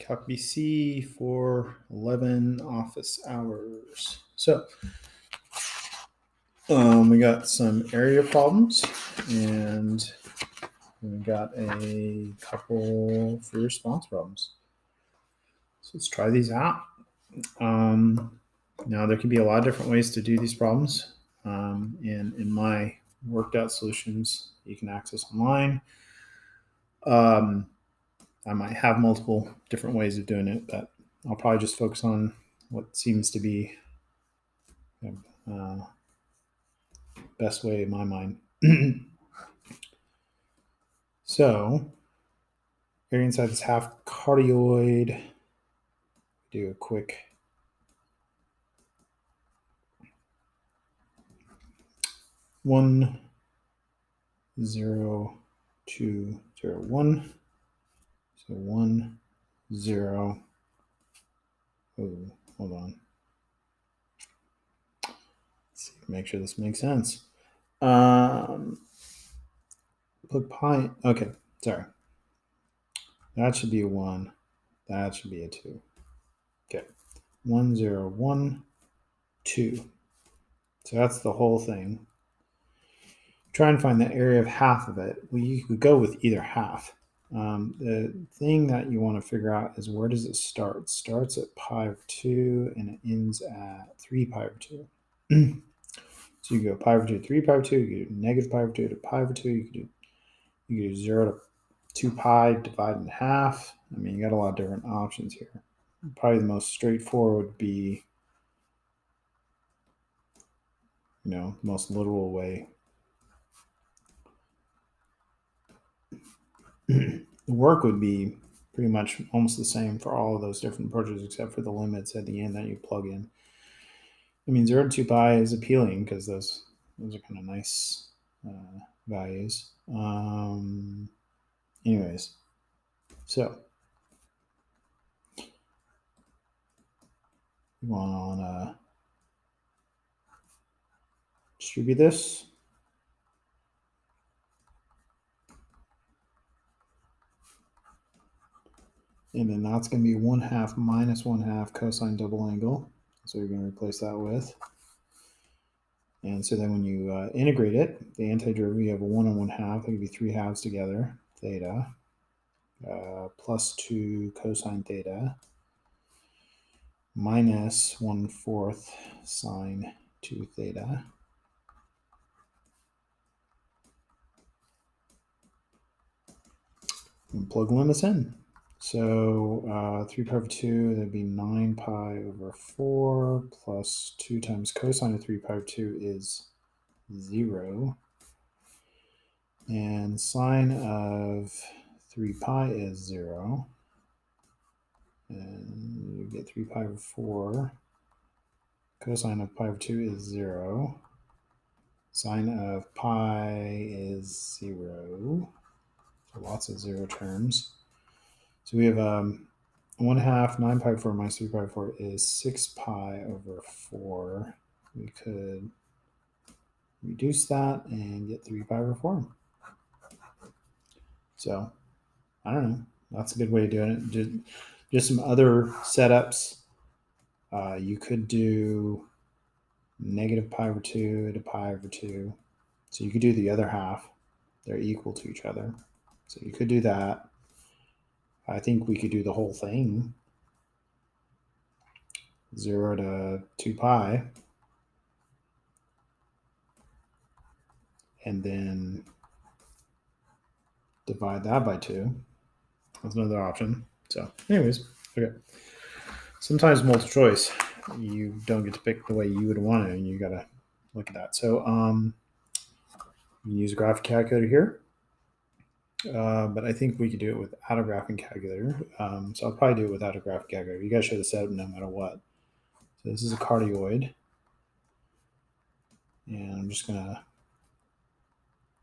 Talk BC for 11 office hours. So we got some area problems and we got a couple free response problems. So let's try these out. Now there can be a lot of different ways to do these problems. And in my worked out solutions you can access online. I might have multiple different ways of doing it, but I'll probably just focus on what seems to be best way in my mind. So, area inside this half cardioid. Do a quick one, 0, 2, 0, 1. So 1, 0. Oh, hold on. Let's see, make sure this makes sense. Put pi. Okay, sorry. That should be a 1. That should be a 2. Okay. 1, 0, 1, 2. So that's the whole thing. Try and find the area of half of it. Well, you could go with either half. The thing that you want to figure out is where does it start? It starts at pi over 2 and it ends at 3 pi over 2. So you go pi over 2 to 3 pi over 2, you do negative pi over 2 to pi over 2, you could do 0 to 2 pi divided in half. I mean, you got a lot of different options here. Probably the most straightforward would be, the most literal way. The work would be pretty much almost the same for all of those different approaches except for the limits at the end that you plug in. I mean, 0 to 2 pi is appealing because those are kind of nice values. Anyways, so you want to distribute this. And then that's going to be 1/2 minus 1/2 cosine double angle. So you're going to replace that with. And so then when you integrate it, the antiderivative, you have a 1 and 1/2. That could be 3 halves together, theta, plus 2 cosine theta, minus 1/4 sine 2 theta. And plug limits in. So 3 pi over 2, that'd be 9 pi over 4 plus 2 times cosine of 3 pi over 2 is 0. And sine of 3 pi is 0. And you get 3 pi over 4. Cosine of pi over 2 is 0. Sine of pi is 0. So lots of 0 terms. So we have 1/2, 9 pi over 4 minus 3 pi over 4 is 6 pi over 4. We could reduce that and get 3 pi over 4. So, I don't know. That's a good way of doing it. Just some other setups. You could do negative pi over 2 to pi over 2. So you could do the other half. They're equal to each other. So you could do that. I think we could do the whole thing. 0 to 2 pi. And then divide that by 2. That's another option. So anyways, okay. Sometimes multiple choice, you don't get to pick the way you would want it, and you got to look at that. So you can use a graphic calculator here. But I think we could do it without a graphing calculator. So I'll probably do it without a graphic calculator. You guys show the setup no matter what. So this is a cardioid. And I'm just going to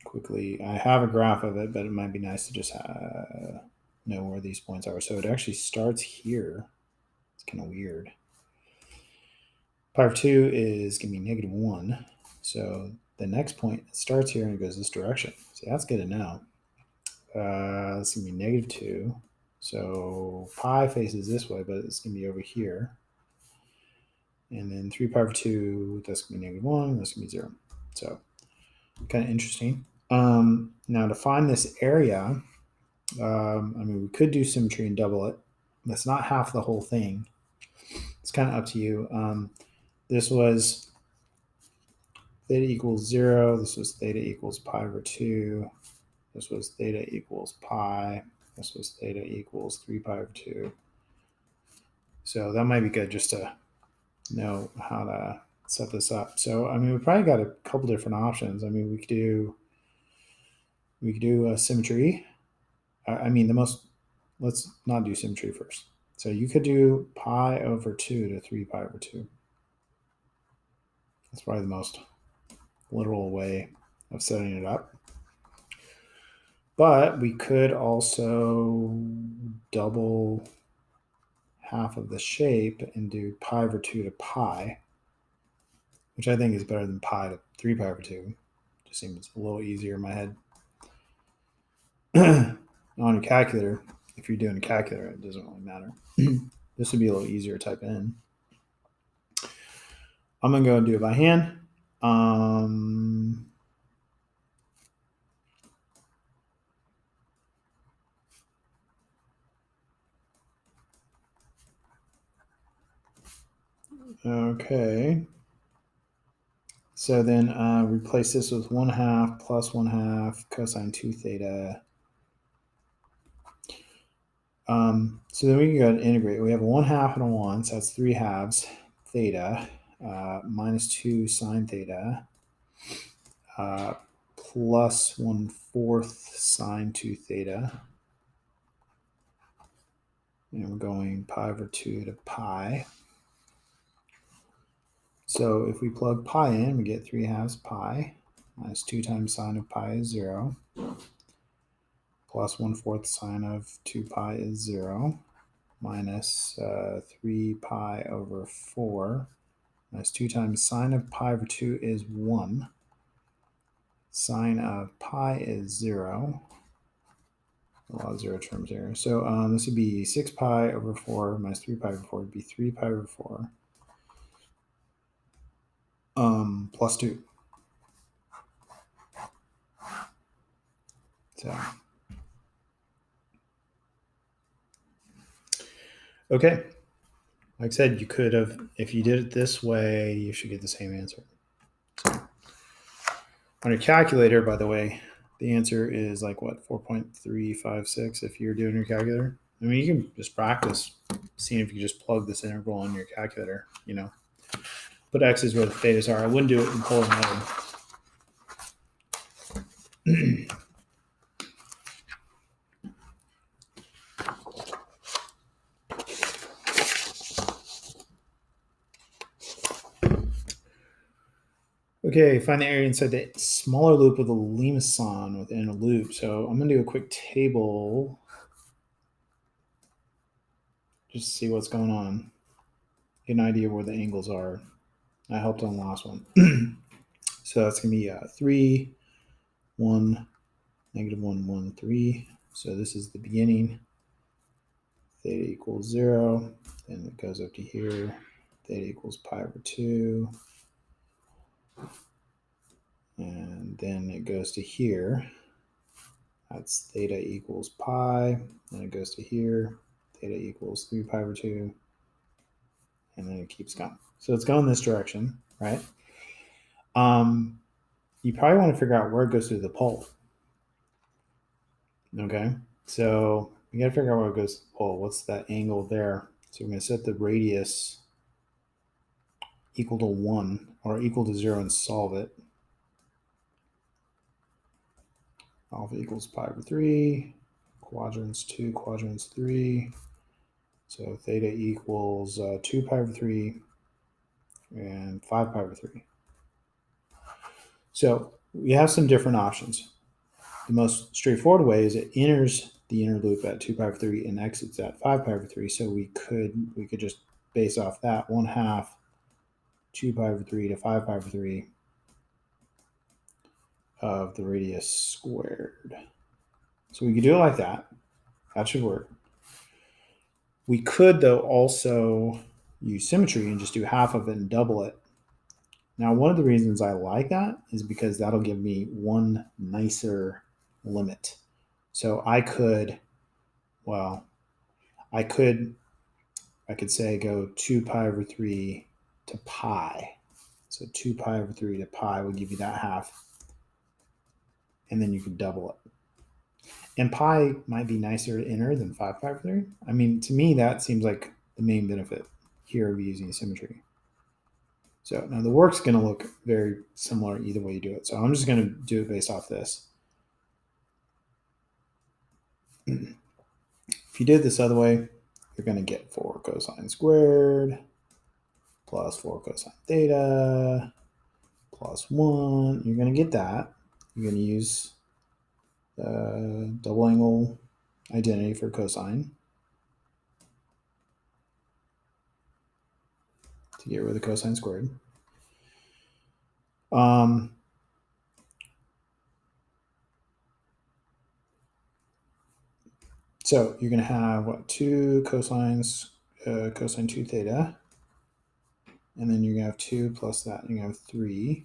quickly, I have a graph of it, but it might be nice to just know where these points are. So it actually starts here. It's kind of weird. Pi over 2 is going to be negative 1. So the next point, it starts here and it goes this direction. So that's good to know. It's going to be negative 2. So pi faces this way, but it's going to be over here. And then 3 pi over 2, that's going to be -1, that's going to be 0. So kind of interesting. Now to find this area, I mean, we could do symmetry and double it. That's not half the whole thing. It's kind of up to you. This was theta equals 0. This was theta equals pi over 2. This was theta equals pi. This was theta equals 3 pi over 2. So that might be good just to know how to set this up. So, I mean, we probably got a couple different options. I mean, we could do symmetry. I mean, let's not do symmetry first. So you could do pi over 2 to 3 pi over 2. That's probably the most literal way of setting it up. But we could also double half of the shape and do pi over 2 to pi, which I think is better than pi to 3 pi over 2. Just seems a little easier in my head. On a calculator, if you're doing a calculator, it doesn't really matter. This would be a little easier to type in. I'm going to go and do it by hand. Okay. So then replace this with 1/2 plus 1/2 cosine 2 theta. So then we can go and integrate. We have a 1/2 and a 1, so that's 3 halves theta minus 2 sine theta plus 1/4 sine 2 theta. And we're going pi over 2 to pi. So if we plug pi in, we get 3 halves pi minus 2 times sine of pi is 0 plus 1/4 sine of 2 pi is 0 minus 3 pi over 4 minus 2 times sine of pi over 2 is 1. Sine of pi is 0. A lot of 0 terms here. So this would be 6 pi over 4 minus 3 pi over 4 would be 3 pi over 4 plus 2. So, okay. Like I said, you could have, if you did it this way, you should get the same answer. So, on your calculator, by the way, the answer is like what, 4.356 if you're doing your calculator. I mean, you can just practice seeing if you just plug this integral in your calculator, you know. Put x's where the thetas are. I wouldn't do it in polar mode. Okay, find the area inside the smaller loop of the limacon within a loop. So I'm going to do a quick table just to see what's going on. Get an idea where the angles are. I helped on the last one. So that's going to be 3, 1, -1, 1, 3. So this is the beginning. Theta equals 0. Then it goes up to here. Theta equals pi over 2. And then it goes to here. That's theta equals pi. Then it goes to here. Theta equals 3 pi over 2. And then it keeps going. So it's going this direction, right? You probably want to figure out where it goes through the pole. Okay, so you got to figure out where it goes to the pole. What's that angle there? So we're going to set the radius equal to 1 or equal to 0 and solve it. Alpha equals pi over 3, quadrants 2, quadrants 3. So theta equals 2 pi over 3 and 5 pi over 3. So we have some different options. The most straightforward way is it enters the inner loop at 2 pi over 3 and exits at 5 pi over 3. So we could just base off that 1/2 2 pi over 3 to 5 pi over 3 of the radius squared. So we could do it like that. That should work. We could, though, also use symmetry and just do half of it and double it. Now, one of the reasons I like that is because that'll give me one nicer limit. So I could, well, I could say go 2 pi over 3 to pi. So 2 pi over 3 to pi would give you that half. And then you could double it. And pi might be nicer to enter than 5 pi over 3. I mean, to me, that seems like the main benefit here of using symmetry. So now the work's going to look very similar either way you do it. So I'm just going to do it based off this. If you did this other way, you're going to get 4 cosine squared plus 4 cosine theta plus 1. You're going to get that. You're going to use the double angle identity for cosine to get rid of the cosine squared. So you're going to have what, 2 cosines, cosine 2 theta, and then you're going to have 2 plus that. You're going to have 3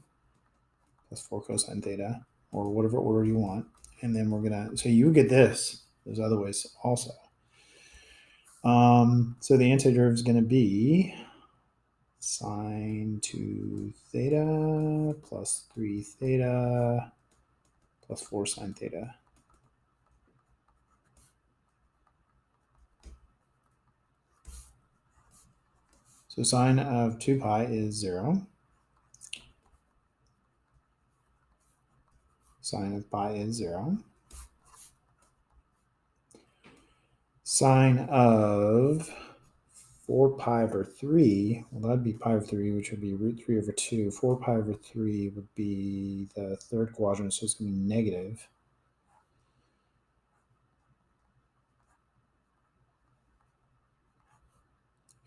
plus 4 cosine theta, or whatever order you want. And then we're going to, so you get this. There's other ways also. So the antiderivative is going to be sine 2 theta plus 3 theta plus 4 sine theta. So sine of 2 pi is 0. Sine of pi is 0. Sine of 4 pi over 3, well, that'd be pi over 3, which would be root 3 over 2. 4 pi over 3 would be the third quadrant, so it's going to be negative.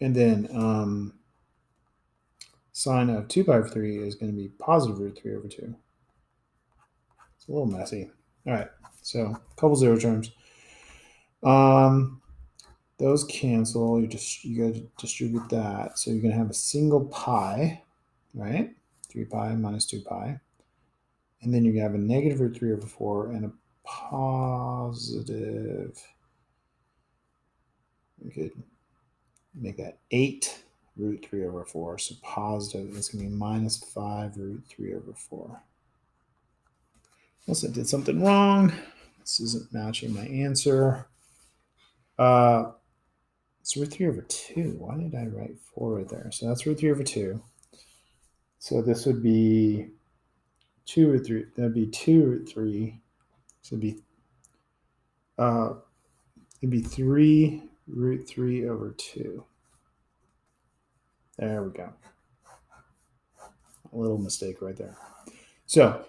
And then sine of 2 pi over 3 is going to be positive root 3 over 2. It's a little messy. All right, so a couple zero terms. Those cancel. You got to distribute that. So you're going to have a single pi, right? 3 pi minus 2 pi. And then you have a negative root 3 over 4 and a positive. We could make that 8 root 3 over 4. So positive is going to be minus 5 root 3 over 4. Unless I did something wrong. This isn't matching my answer. It's root 3 over 2. Why did I write 4 right there? So that's root 3 over 2. So this would be 2 root 3. That would be 2 root 3. So it'd be 3 root 3 over 2. There we go. A little mistake right there. So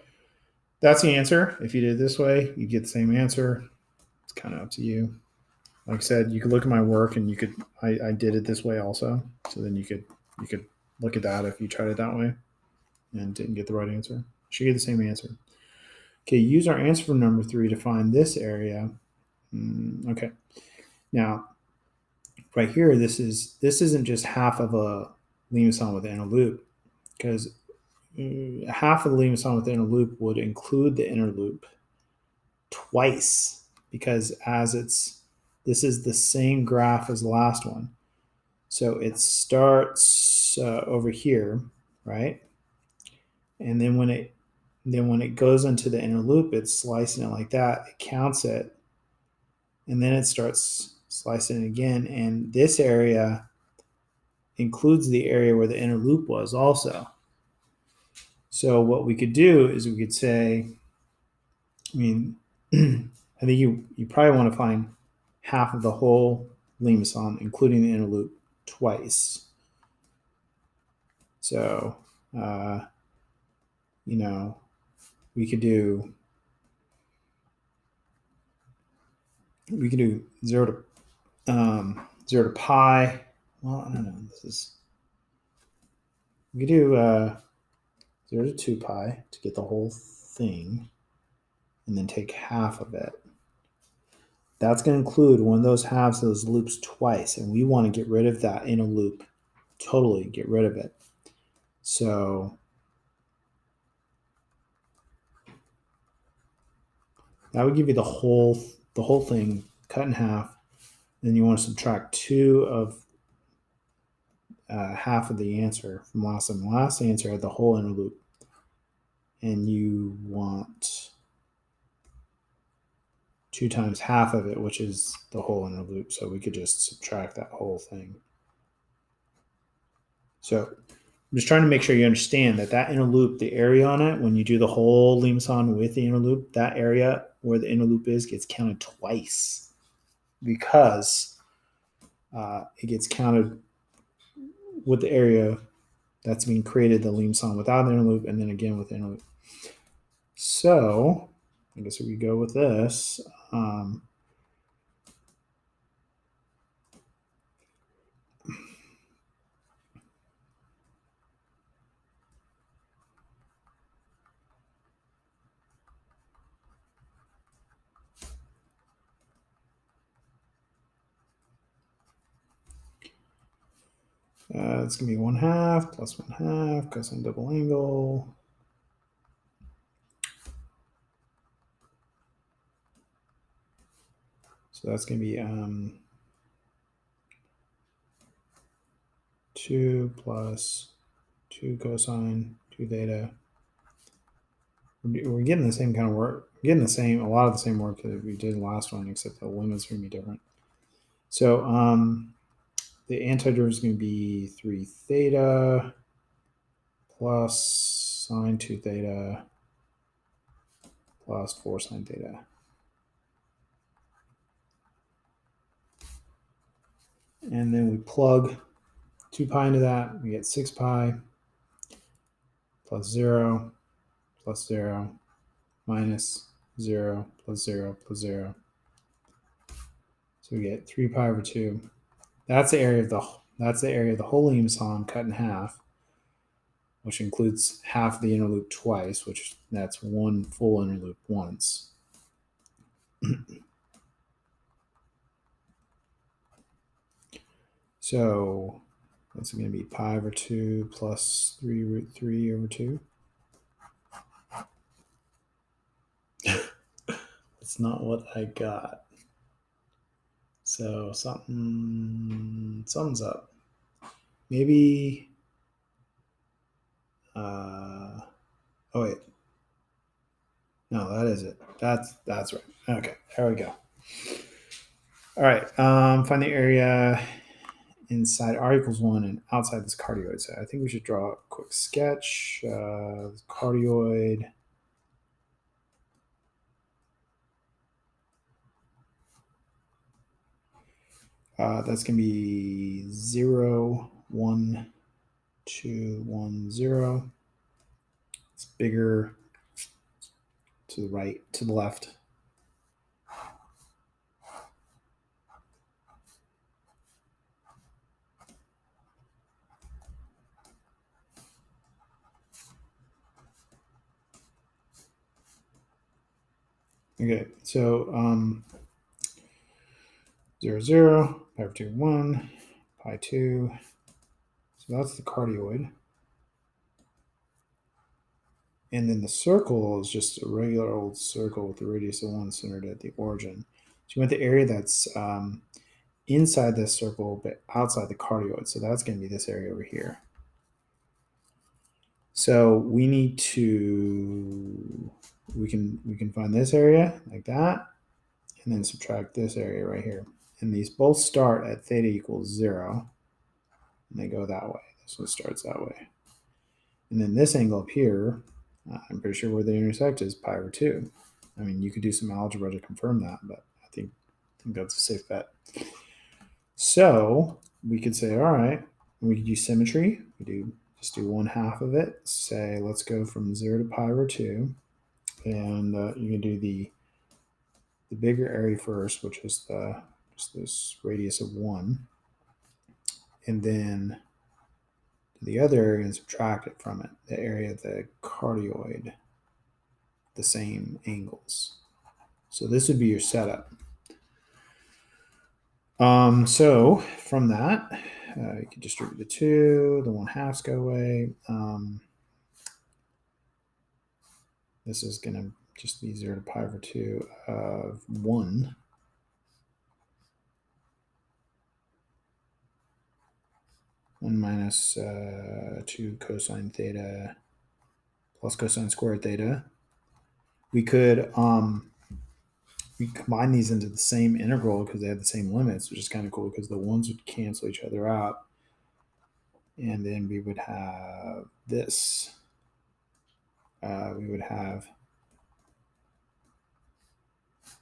that's the answer. If you did it this way, you get the same answer. It's kind of up to you. Like I said, you could look at my work and you could, I did it this way also. So then you could look at that if you tried it that way and didn't get the right answer. You should get the same answer. Okay, use our answer for number 3 to find this area. Okay. Now, right here, this isn't just half of a limit with the inner loop, because half of the limit with the inner loop would include the inner loop twice, because this is the same graph as the last one. So it starts over here, right? And then when it goes into the inner loop, it's slicing it like that. It counts it, and then it starts slicing it again. And this area includes the area where the inner loop was also. So what we could do is we could say, I mean, I think you probably want to find half of the whole limacon, including the inner loop, twice. So, we could do 0 to pi. Well, I don't know. We could do 0 to 2 pi to get the whole thing, and then take half of it. that's going to include one of those halves of those loops twice, and we want to get rid of that inner loop. Totally get rid of it. So that would give you the whole thing cut in half. Then you want to subtract 2 of half of the answer from last time. Last answer had the whole inner loop, and you want 2 times half of it, which is the whole inner loop. So we could just subtract that whole thing. So I'm just trying to make sure you understand that inner loop, the area on it, when you do the whole limson with the inner loop, that area where the inner loop is gets counted twice because it gets counted with the area that's being created, the limson without the inner loop, and then again with the inner loop. So I guess we go with this. It's going to be 1/2 plus 1/2 cosine double angle. So that's going to be 2 plus 2 cosine 2 theta. We're getting the same kind of work. We're getting a lot of the same work that we did last one, except the limits are going to be different. So the antiderivative is going to be 3 theta plus sine 2 theta plus 4 sine theta. And then we plug 2 pi into that. We get 6 pi plus 0 plus 0 minus 0 plus 0 plus 0. So we get 3 pi over 2. That's the area of the whole limson cut in half, which includes half the inner loop twice, which that's one full inner loop once. So that's going to be pi over 2 plus 3 root 3 over 2. That's not what I got. So something's up. Maybe. Oh wait. No, that is it. That's right. Okay, there we go. All right. Find the area inside r equals 1 and outside this cardioid. So I think we should draw a quick sketch. Cardioid. That's going to be 0, 1, 2, 1, 0. It's bigger to the right, to the left. Okay, so 0, 0, pi over 2, 1, pi 2. So that's the cardioid. And then the circle is just a regular old circle with the radius of 1 centered at the origin. So you want the area that's inside this circle but outside the cardioid. So that's going to be this area over here. So we need to, we can find this area like that, and then subtract this area right here. And these both start at theta equals 0, and they go that way. This one starts that way. And then this angle up here, I'm pretty sure where they intersect is pi over 2. I mean, you could do some algebra to confirm that, but I think that's a safe bet. So we could say, all right, we could use symmetry. We just do 1/2 of it. Say, let's go from 0 to pi over 2. And you can do the bigger area first, which is just this radius of 1. And then the other area and subtract it from it, the area of the cardioid, the same angles. So this would be your setup. So from that, you can distribute the 2, the 1/2s go away. This is going to just be 0 to pi over 2 of 1. One minus 2 cosine theta plus cosine squared theta. We could we combine these into the same integral because they have the same limits, which is kind of cool because the ones would cancel each other out. And then we would have this. We would have,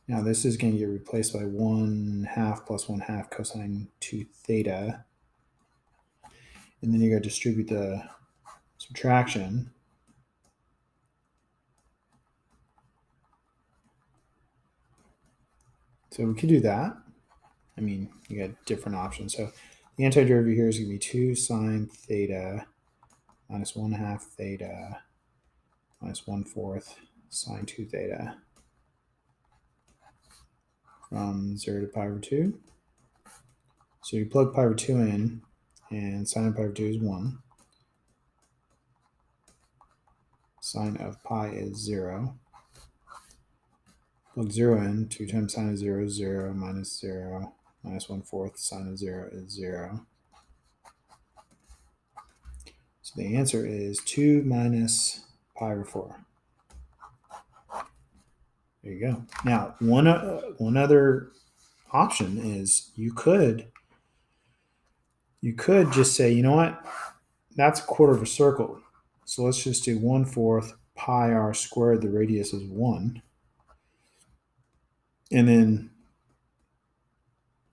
now this is going to get replaced by 1/2 plus 1/2 cosine 2 theta. And then you're going to distribute the subtraction. So we could do that. I mean, you got different options. So the antiderivative here is going to be 2 sine theta minus 1/2 theta minus 1/4 sine 2 theta from 0 to pi over 2. So you plug pi over 2 in, and sine of pi over 2 is 1. Sine of pi is 0. Plug 0 in, 2 times sine of 0 is 0, minus 0, minus 1/4 sine of 0 is 0. So the answer is 2 minus pi over 4. There you go. Now, one other option is you could just say, you know what, that's a quarter of a circle. So let's just do 1/4 pi r squared. The radius is 1. And then,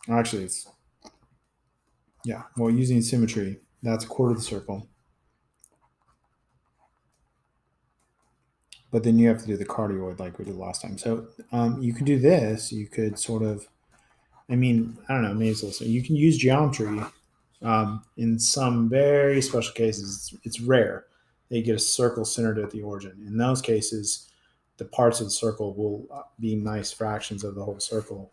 actually, it's, yeah, well, using symmetry, that's a quarter of the circle. But then you have to do the cardioid like we did last time. So you could do this. You could sort of, I mean, I don't know, maybe it's listen. You can use geometry in some very special cases. It's rare. They get a circle centered at the origin. In those cases, the parts of the circle will be nice fractions of the whole circle.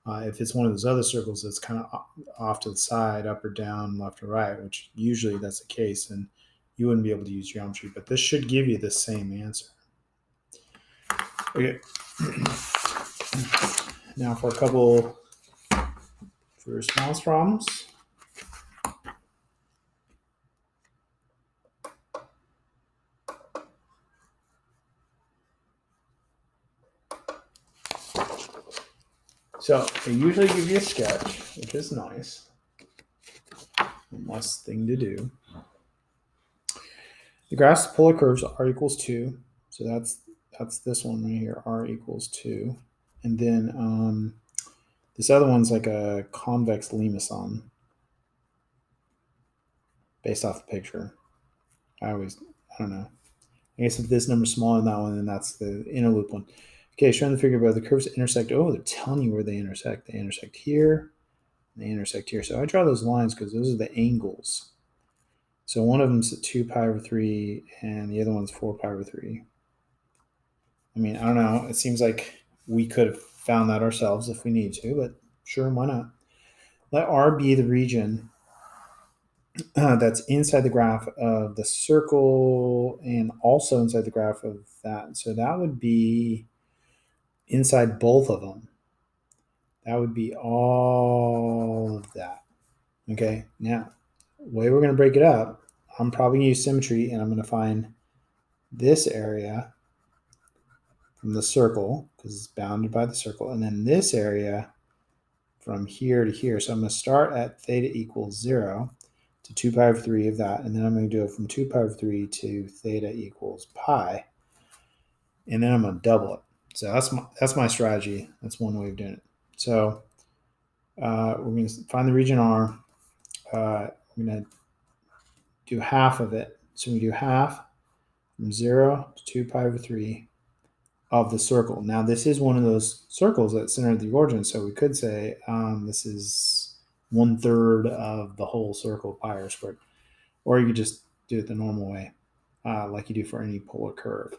If it's one of those other circles that's kind of off to the side, up or down, left or right, which usually that's the case, and you wouldn't be able to use geometry. But this should give you the same answer. Okay. Now for a couple for response problems. So they usually give you a sketch, which is nice. One less thing to do. The graph's polar curves r equals 2. So that's this one right here, r equals 2. And then this other one's like a convex limacon based off the picture. I don't know. I guess if this number's smaller than that one, then that's the inner loop one. Okay, showing the figure above, the curves intersect. Oh, they're telling you where they intersect. They intersect here, and they intersect here. So I draw those lines because those are the angles. So one of them's 2 pi over 3, and the other one's 4 pi over 3. I mean, I don't know. It seems like we could have found that ourselves if we need to, but sure, why not? Let R be the region that's inside the graph of the circle and also inside the graph of that. So that would be inside both of them. That would be all of that. Okay, now, the way we're going to break it up, I'm probably going to use symmetry, and I'm going to find this area from the circle because it's bounded by the circle, and then this area from here to here. So I'm going to start at theta equals 0 to 2 pi over 3 of that, and then I'm going to do it from 2 pi over 3 to theta equals pi, and then I'm going to double it. So that's my strategy. That's one way of doing it. So we're going to find the region R. We're going to do half of it. So we do half from 0 to 2 pi over 3 of the circle. Now, this is one of those circles that center the origin, so we could say this is 1/3 of the whole circle pi r squared. Or you could just do it the normal way, like you do for any polar curve.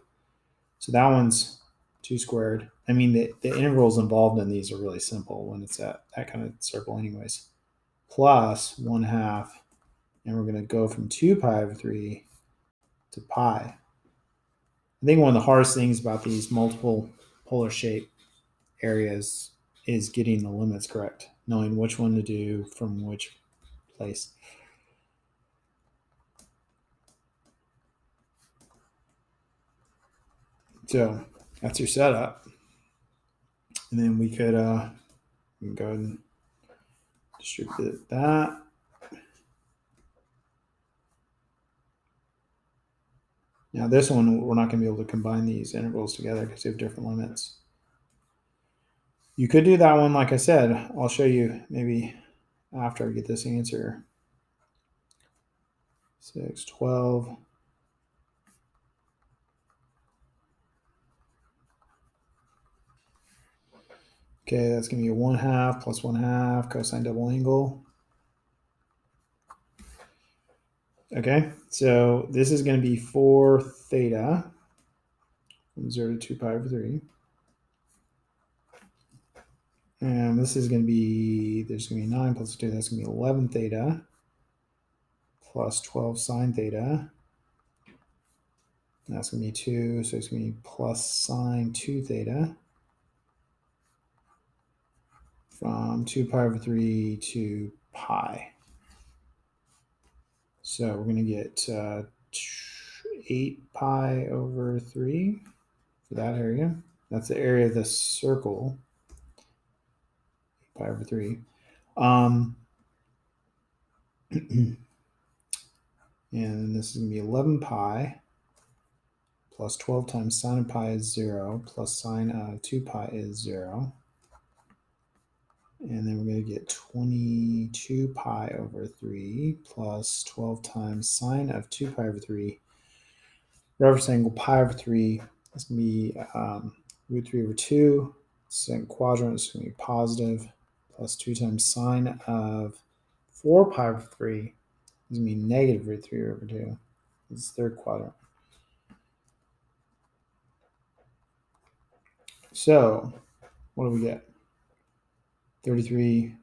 So that one's 2 squared. I mean, the integrals involved in these are really simple when it's at that kind of circle anyways. Plus 1/2, and we're going to go from 2 pi over 3 to pi. I think one of the hardest things about these multiple polar shape areas is getting the limits correct, knowing which one to do from which place. So that's your setup. And then we could go ahead and distribute that. Now this one, we're not going to be able to combine these integrals together because they have different limits. You could do that one, like I said. I'll show you maybe after I get this answer. 6, 12. Okay, that's going to be a 1/2 plus 1/2 cosine double angle. Okay, so this is going to be 4 theta from 0 to 2 pi over 3. And this is going to be, there's going to be 9 plus 2, that's going to be 11 theta plus 12 sine theta. And that's going to be 2, so it's going to be plus sine 2 theta from 2 pi over 3 to pi. So we're going to get 8 pi over 3 for that area. That's the area of the circle, 8 pi over 3. And this is going to be 11 pi plus 12 times sine of pi is 0 plus sine of 2 pi is 0. And then we're going to get 22 pi over 3 plus 12 times sine of 2 pi over 3. Reference angle pi over 3 is going to be root 3 over 2. Second quadrant is going to be positive, plus 2 times sine of 4 pi over 3 is going to be negative root 3 over 2. This is third quadrant. So what do we get? 33,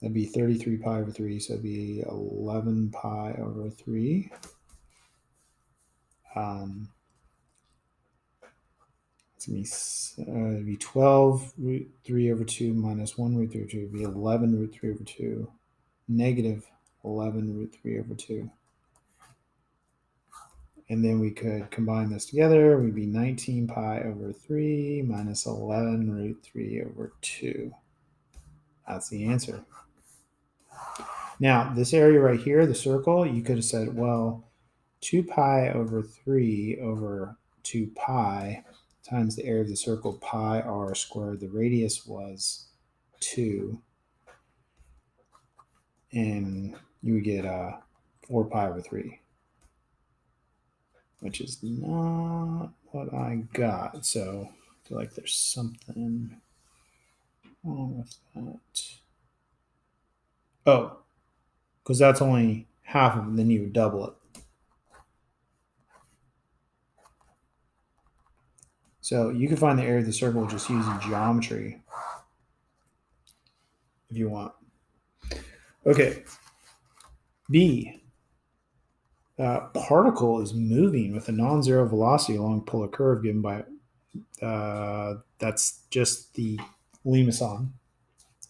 that'd be 33 pi over 3, so it'd be 11 pi over 3. It's going to be 12 root 3 over 2 minus 1 root 3 over 2 would be 11 root 3 over 2, negative 11 root 3 over 2. And then we could combine this together. We'd be 19 pi over 3 minus 11 root 3 over 2. That's the answer. Now, this area right here, the circle, you could have said, well, 2 pi over 3 over 2 pi times the area of the circle, pi r squared. The radius was 2. And you would get 4 pi over 3, which is not what I got. So I feel like there's something wrong with that. Oh, because that's only half of it, then you would double it. So you can find the area of the circle just using geometry if you want. Okay. B. Particle is moving with a non-zero velocity along polar curve given by, that's just the limacon.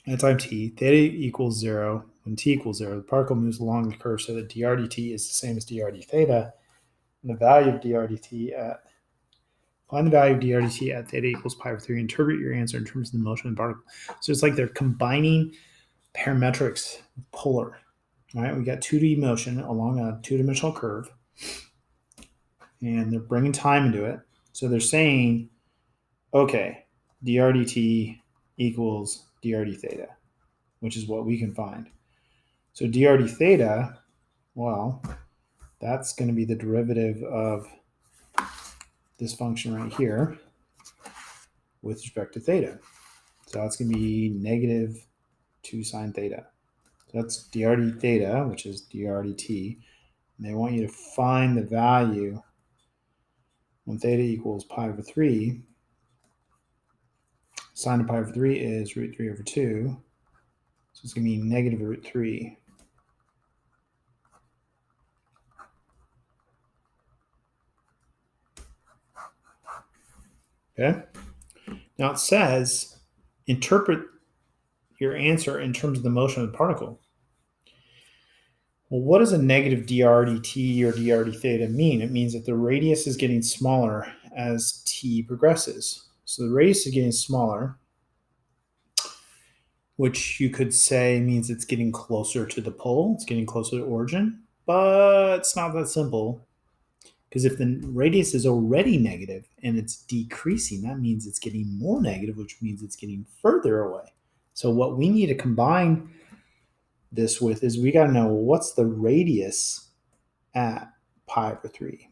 At time t, theta equals 0. When t equals 0, the particle moves along the curve so that dr dt is the same as dr d theta. And the value of dr dt at, find the value of dr dt at theta equals pi over 3. Interpret your answer in terms of the motion of the particle. So it's like they're combining parametrics with polar. All right, we got 2D motion along a two-dimensional curve, and they're bringing time into it. So they're saying, okay, dr dt equals dr d theta, which is what we can find. So dr d theta, well, that's going to be the derivative of this function right here with respect to theta. So that's going to be negative 2 sine theta. So that's dr d theta, which is dr dt. And they want you to find the value when theta equals pi over 3. Sine of pi over 3 is root 3 over 2. So it's going to be negative root 3. Okay. Now it says, interpret your answer in terms of the motion of the particle. Well, what does a negative dr dt or dr d theta mean? It means that the radius is getting smaller as t progresses. So the radius is getting smaller, which you could say means it's getting closer to the pole, it's getting closer to origin, but it's not that simple. Because if the radius is already negative and it's decreasing, that means it's getting more negative, which means it's getting further away. So what we need to combine this with is we got to know what's the radius at pi over 3.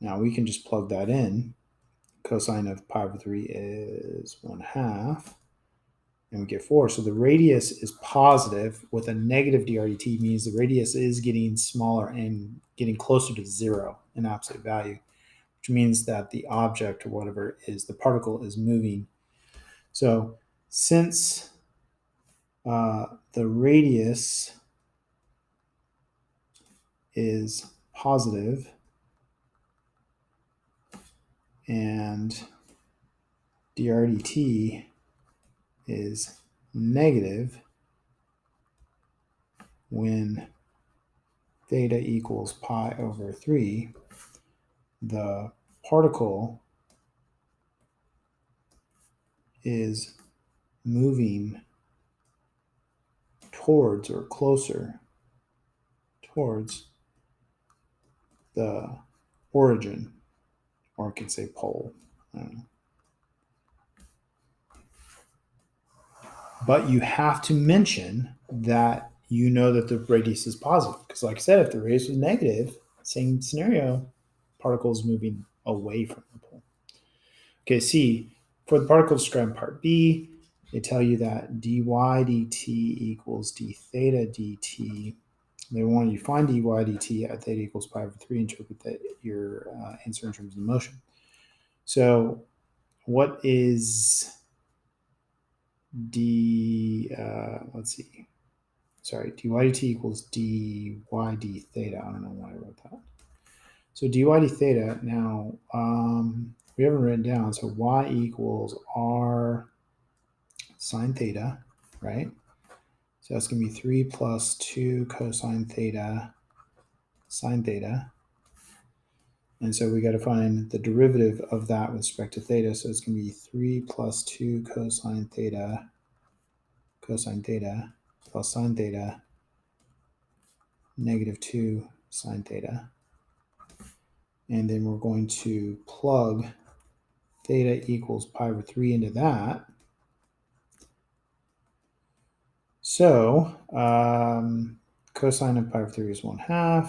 Now we can just plug that in. Cosine of pi over 3 is 1/2. And we get 4. So the radius is positive with a negative dRdt, means the radius is getting smaller and getting closer to 0 in absolute value, which means that the object or whatever is the particle is moving. So since the radius is positive and dRdt is negative when theta equals pi over 3, the particle is moving towards or closer towards the origin, or I could say pole. I don't know. But you have to mention that you know that the radius is positive. Because like I said, if the radius was negative, same scenario, particle is moving away from the pole. Okay, C, for the particle described in part B, they tell you that dy dt equals d theta dt. They want you to find dy dt at theta equals pi over 3, interpret your answer in terms of motion. So what is let's see. Sorry, dy dt equals dy d theta. I don't know why I wrote that. So dy d theta, now we haven't written down, so y equals r sine theta, right? So that's going to be 3 plus 2 cosine theta sine theta. And so we got to find the derivative of that with respect to theta. So it's going to be 3 plus 2 cosine theta plus sine theta negative 2 sine theta. And then we're going to plug theta equals pi over 3 into that. So cosine of pi over 3 is 1/2.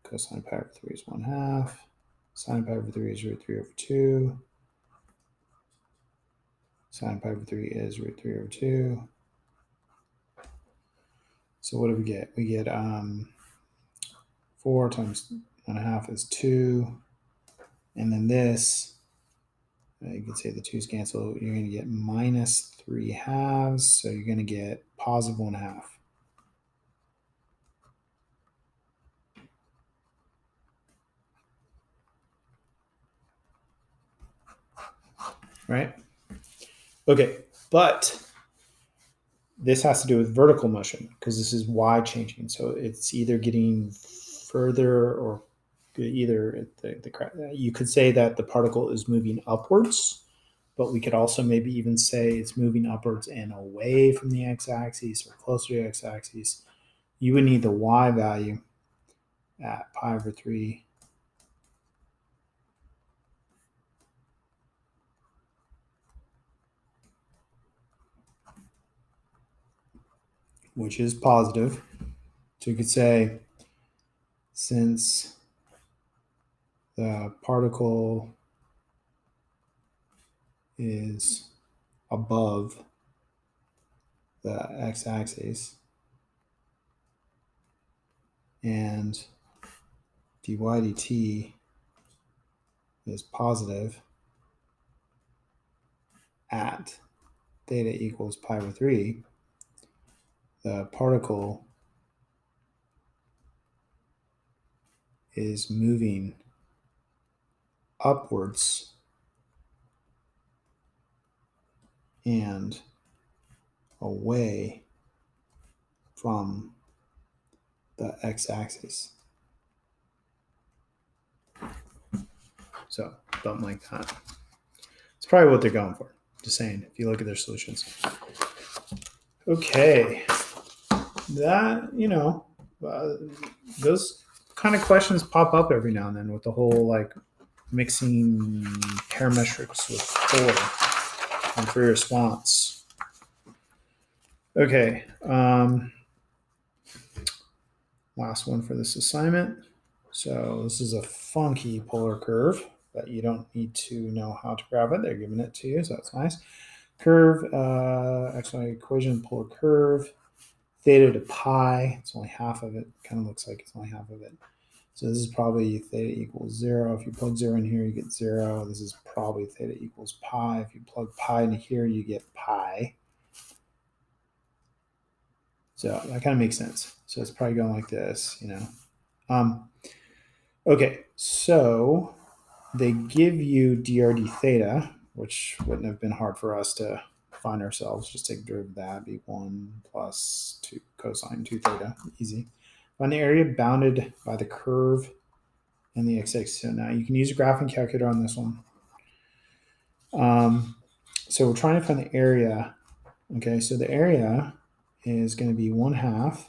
Cosine of pi over 3 is 1/2. Sine of pi over 3 is root 3 over 2. Sine of pi over 3 is root 3 over 2. So what do we get? We get 4 times 1/2 is 2. And then this, you can say the 2's cancel. You're going to get minus 3/2. So you're going to get positive 1/2. Right? Okay, but this has to do with vertical motion because this is y changing. So it's either getting further or either you could say that the particle is moving upwards, but we could also maybe even say it's moving upwards and away from the x-axis or closer to the x-axis. You would need the y value at pi over 3 which is positive. So you could say since the particle is above the x-axis and dy dt is positive, at theta equals pi over 3, the particle is moving upwards and away from the x-axis. So something like that. It's probably what they're going for. Just saying, if you look at their solutions. Okay. That, those kind of questions pop up every now and then with the whole like mixing parametrics with Fuller and free response. Okay. Last one for this assignment. So this is a funky polar curve, but you don't need to know how to grab it. They're giving it to you, so that's nice. Curve, XY equation, polar curve, theta to pi. It's only half of it. Kind of looks like it's only half of it. So this is probably theta equals 0. If you plug 0 in here, you get 0. This is probably theta equals pi. If you plug pi into here, you get pi. So that kind of makes sense. So it's probably going like this, Okay, so they give you drd theta, which wouldn't have been hard for us to find ourselves. Just take derivative of that, be 1 plus 2 cosine 2 theta, easy. Find the area bounded by the curve and the x-axis. So now you can use a graphing calculator on this one. So we're trying to find the area. Okay, so the area is going to be 1/2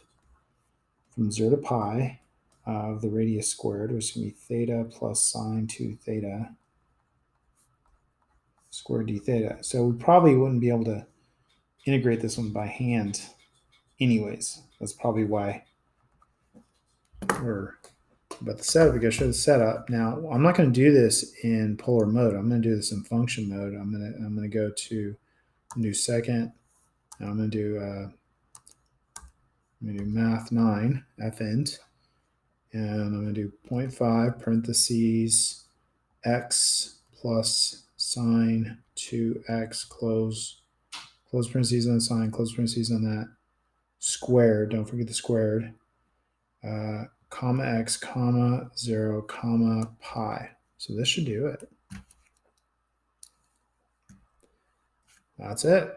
from 0 to pi of the radius squared, which is going to be theta plus sine 2 theta squared d theta. So we probably wouldn't be able to integrate this one by hand anyways. That's probably why we're about the setup. We got to show the setup. Now, I'm not going to do this in polar mode. I'm going to do this in function mode. I'm going to go to new second. I'm going to do math 9 fnt, and I'm going to do 0.5 parentheses x plus sine 2x close parentheses on the sine, close parentheses on that, squared, don't forget the squared, comma x, comma 0, comma pi. So this should do it. That's it.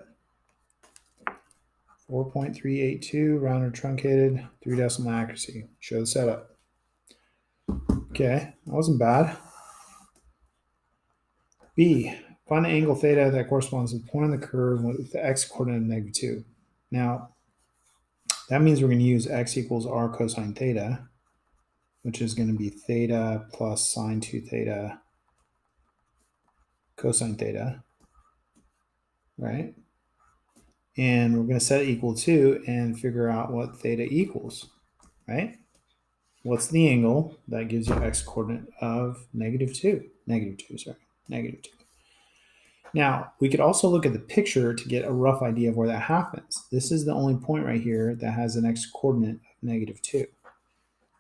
4.382, rounded truncated, 3 decimal accuracy. Show the setup. Okay, that wasn't bad. B, find the angle theta that corresponds to the point on the curve with the x coordinate of -2. Now, that means we're going to use x equals r cosine theta, which is going to be theta plus sine 2 theta cosine theta, right? And we're going to set it equal to and figure out what theta equals, right? What's the angle that gives you x coordinate of -2? -2. Now, we could also look at the picture to get a rough idea of where that happens. This is the only point right here that has an x coordinate of -2,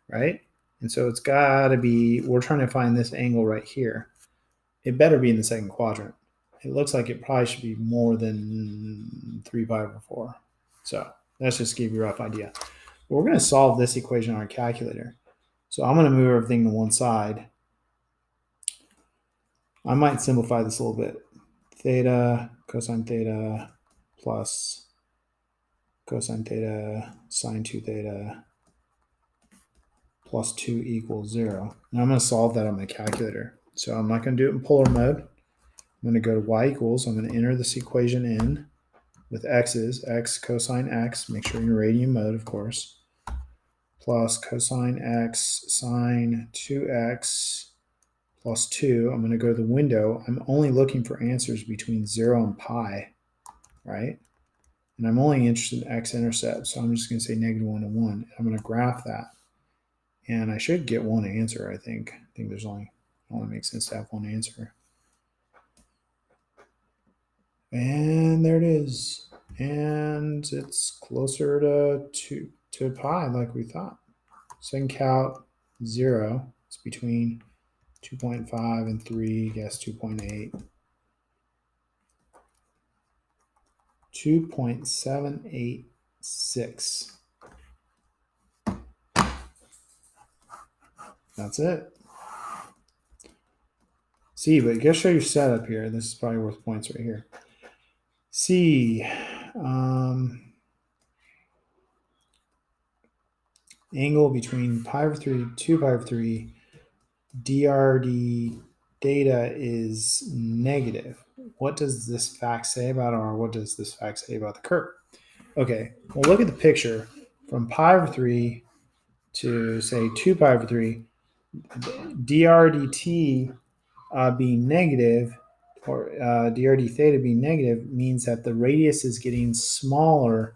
right? And so it's got to be, we're trying to find this angle right here. It better be in the second quadrant. It looks like it probably should be more than 3 pi over 4. So let's just give you a rough idea. But we're going to solve this equation on our calculator. So I'm going to move everything to one side. I might simplify this a little bit. Theta cosine theta plus cosine theta sine 2 theta plus 2 equals 0. Now I'm going to solve that on my calculator. So I'm not going to do it in polar mode. I'm going to go to y equals. I'm going to enter this equation in with x's, x cosine x, make sure you're in radian mode, of course, plus cosine x sine 2x plus 2. I'm going to go to the window. I'm only looking for answers between 0 and pi, right? And I'm only interested in x-intercept, so I'm just going to say -1 to 1. I'm going to graph that. And I should get one answer, I think. I think there's only makes sense to have one answer. And there it is. And it's closer to pi like we thought. Second count, 0. It's between 2.5 and 3, guess 2.8. 2.786. That's it. C, but you gotta show your setup here. This is probably worth points right here. C, angle between pi over 3, 2 pi over 3, DRD theta is negative. What does this fact say about R? What does this fact say about the curve? Okay, well, look at the picture. From pi over 3 to, say, 2 pi over 3, DRDT being negative, or DRD theta being negative, means that the radius is getting smaller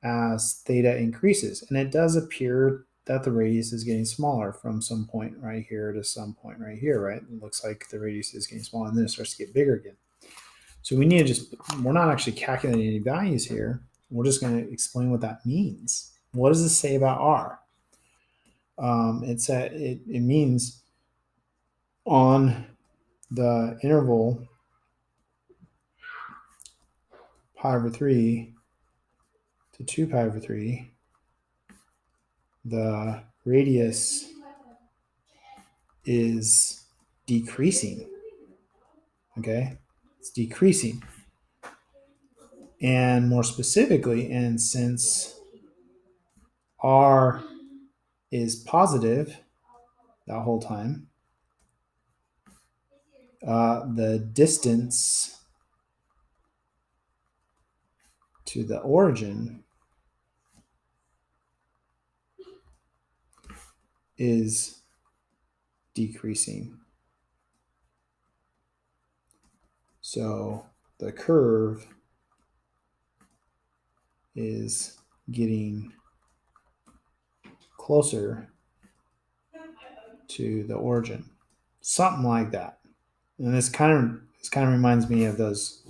as theta increases. And it does appear that the radius is getting smaller from some point right here to some point right here, right? It looks like the radius is getting smaller, and then it starts to get bigger again. So we need to we're not actually calculating any values here. We're just going to explain what that means. What does this say about R? It means on the interval pi over 3 to 2 pi over 3, the radius is decreasing. Okay, it's decreasing. And more specifically, and since R is positive that whole time, the distance to the origin is decreasing. So the curve is getting closer to the origin, something like that. And this kind of reminds me of those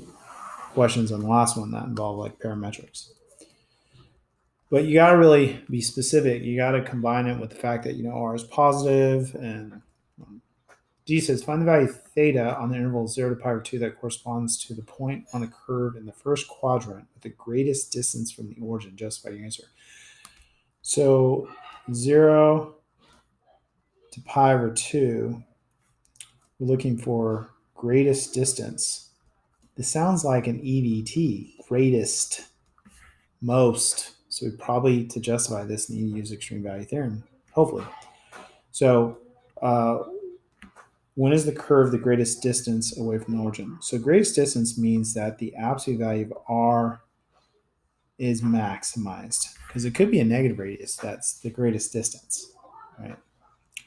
questions on the last one that involve like parametrics. But you got to really be specific. You got to combine it with the fact that R is positive, and D says find the value of theta on the interval 0 to pi over 2 that corresponds to the point on a curve in the first quadrant with the greatest distance from the origin. Justify your answer. So 0 to pi over 2, we're looking for greatest distance. This sounds like an EDT, greatest, most. So we probably, to justify this, need to use extreme value theorem, hopefully. So when is the curve the greatest distance away from the origin? So greatest distance means that the absolute value of R is maximized, because it could be a negative radius that's the greatest distance, right?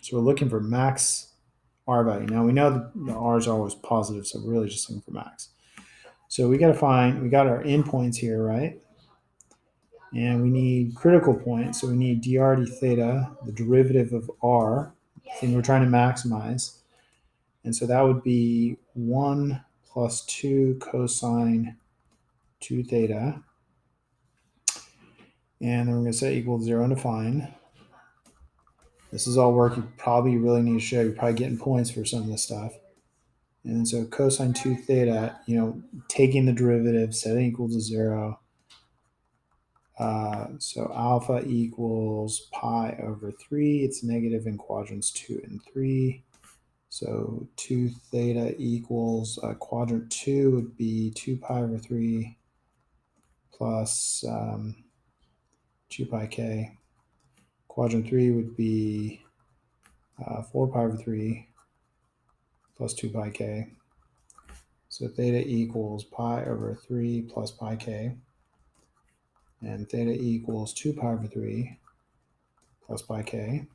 So we're looking for max R value. Now we know the R is always positive, so we're really just looking for max. So we got our endpoints here, right? And we need critical points. So we need dr d theta, the derivative of R, the thing we're trying to maximize. And so that would be 1 plus 2 cosine 2 theta. And then we're going to set equal to 0 and define. This is all work you probably really need to show. You're probably getting points for some of this stuff. And so cosine 2 theta, taking the derivative, setting equal to 0. So alpha equals pi over 3. It's negative in quadrants 2 and 3. So 2 theta equals quadrant 2 would be 2 pi over 3 plus 2 pi k. Quadrant 3 would be 4 pi over 3 plus 2 pi k. So theta equals pi over 3 plus pi k. And theta equals 2 pi over 3 plus pi k.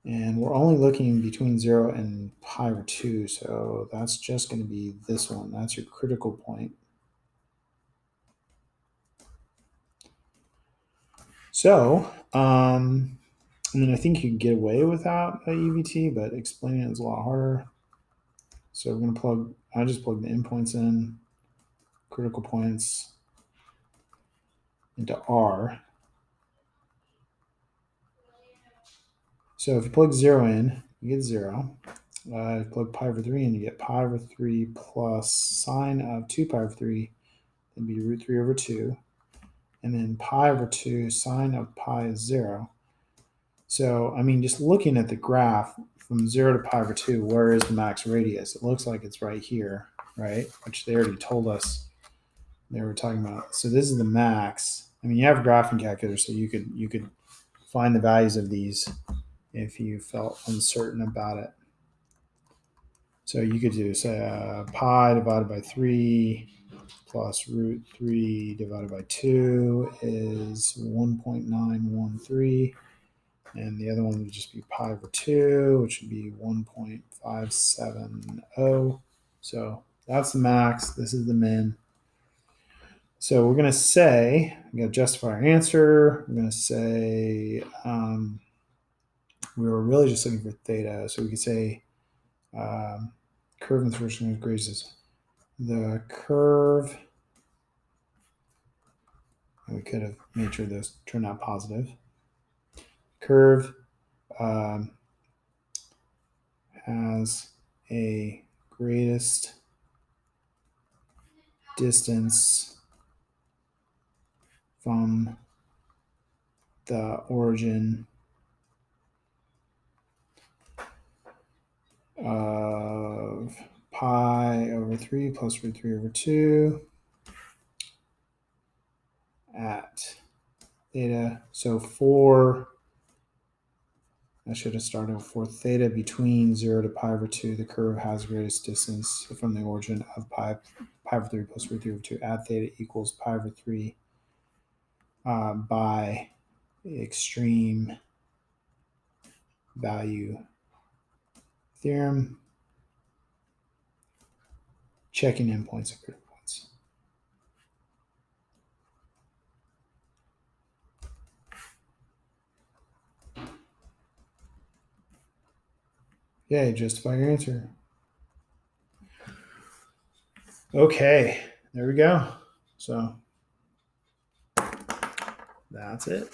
And we're only looking between 0 and pi over 2, so that's just going to be this one. That's your critical point. So, I mean, I think you can get away without a EVT, but explaining it is a lot harder. So we're going to I just plug the endpoints in, critical points into R. So if you plug 0 in, you get 0. Plug pi over 3 in, you get pi over 3 plus sine of 2 pi over 3. it'd be root 3 over 2. And then pi over 2, sine of pi is 0. So, I mean, just looking at the graph from 0 to pi over 2, where is the max radius? It looks like it's right here, right? Which they already told us they were talking about. So this is the max. I mean, you have a graphing calculator, so you could find the values of these if you felt uncertain about it. So you could do, say, pi divided by 3 plus root 3 divided by 2 is 1.913. And the other one would just be pi over 2, which would be 1.570. So that's the max. This is the min. So we're going to say, we're going to justify our answer. We're going to say we were really just looking for theta. So we could say curve in the first equation the curve. And we could have made sure this turned out positive. Curve has a greatest distance from the origin of pi over 3 plus root 3 over 2 at theta. So I should have started for theta between 0 to pi over 2, the curve has the greatest distance from the origin of pi over 3 plus root 3 over 2 at theta equals pi over 3 by extreme value theorem, checking endpoints and critical points. Okay, justify your answer. Okay, there we go. So that's it.